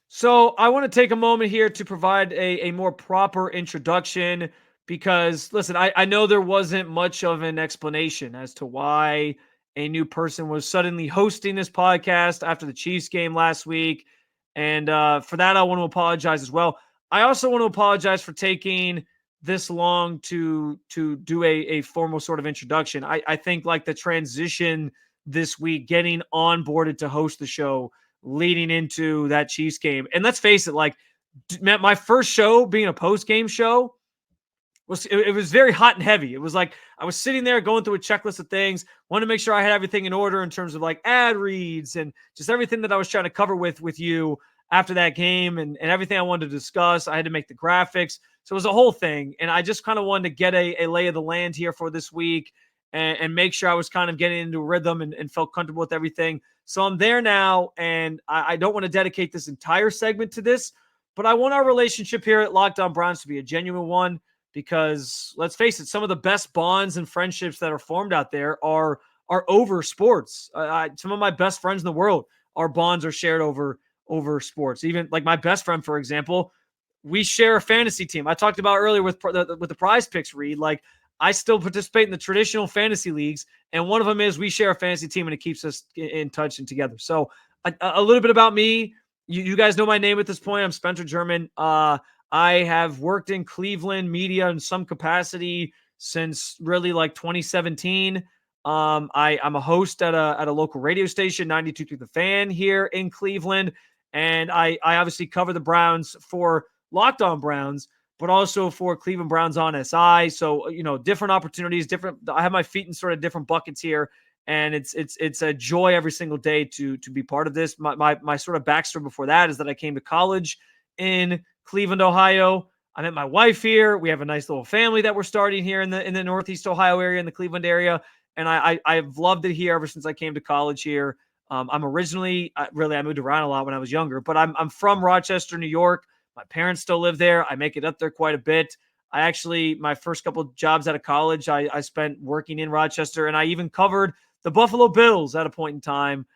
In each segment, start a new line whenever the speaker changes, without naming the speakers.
So I want to take a moment here to provide a more proper introduction because, listen, I know there wasn't much of an explanation as to why a new person was suddenly hosting this podcast after the Chiefs game last week. And for that, I want to apologize as well. I also want to apologize for taking this long to do a formal sort of introduction. I think like the transition this week, getting onboarded to host the show leading into that Chiefs game. And let's face it, like my first show being a post game show it was very hot and heavy. It was like I was sitting there going through a checklist of things, wanted to make sure I had everything in order in terms of like ad reads and just everything that I was trying to cover with you after that game and everything I wanted to discuss. I had to make the graphics. So it was a whole thing. And I just kind of wanted to get a lay of the land here for this week and make sure I was kind of getting into a rhythm and felt comfortable with everything. So I'm there now, and I don't want to dedicate this entire segment to this, but I want our relationship here at Locked On Browns to be a genuine one because let's face it, some of the best bonds and friendships that are formed out there are over sports. Some of my best friends in the world, our bonds are shared over sports. Even like my best friend, for example, we share a fantasy team. I talked about earlier with the Prize Picks read. Like I still participate in the traditional fantasy leagues, and one of them is we share a fantasy team, and it keeps us in touch and together. So a little bit about me. You guys know my name at this point. I'm Spencer German. I have worked in Cleveland media in some capacity since really like 2017. I'm a host at a local radio station, 92.3 The Fan here in Cleveland, and I obviously cover the Browns for Locked On Browns, but also for Cleveland Browns on SI. So different opportunities, different. I have my feet in sort of different buckets here, and it's a joy every single day to be part of this. My sort of backstory before that is that I came to college in Cleveland, Ohio. I met my wife here. We have a nice little family that we're starting here in the Northeast Ohio area, in the Cleveland area, and I've loved it here ever since I came to college here. I'm originally I moved around a lot when I was younger, but I'm from Rochester, New York. My parents still live there. I make it up there quite a bit. I actually, my first couple of jobs out of college, I spent working in Rochester, and I even covered the Buffalo Bills at a point in time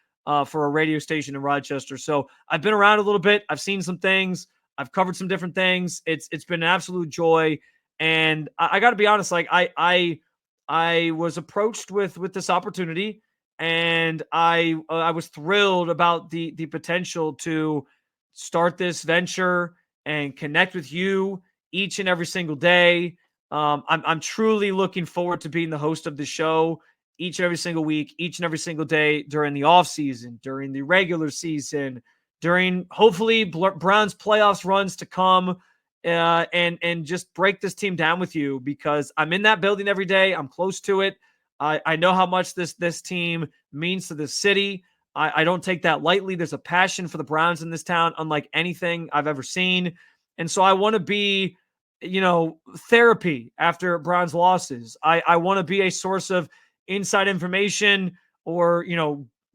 for a radio station in Rochester. So I've been around a little bit. I've seen some things. I've covered some different things. It's been an absolute joy, and I got to be honest. Like I was approached with this opportunity, and I was thrilled about the potential to start this venture and connect with you each and every single day. I'm truly looking forward to being the host of the show each and every single week, each and every single day during the off season, during the regular season, during hopefully Browns playoffs runs to come, and just break this team down with you because I'm in that building every day. I'm close to it. I know how much this team means to the city. I don't take that lightly. There's a passion for the Browns in this town, unlike anything I've ever seen. And so I want to be, therapy after Browns losses. I want to be a source of inside information or,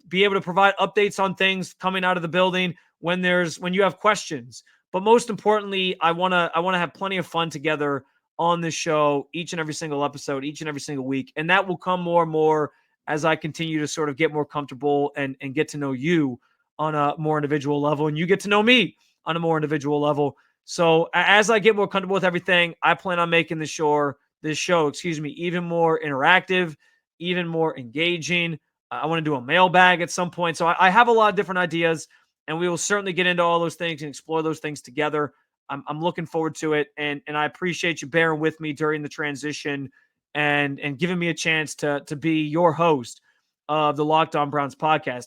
be able to provide updates on things coming out of the building when you have questions. But most importantly, I want to have plenty of fun together on this show each and every single episode, each and every single week. And that will come more and more as I continue to sort of get more comfortable and get to know you on a more individual level, and you get to know me on a more individual level. So as I get more comfortable with everything, I plan on making this show, even more interactive, even more engaging. I want to do a mailbag at some point. So I have a lot of different ideas, and we will certainly get into all those things and explore those things together. I'm looking forward to it, and I appreciate you bearing with me during the transition and giving me a chance to be your host of the Locked On Browns podcast.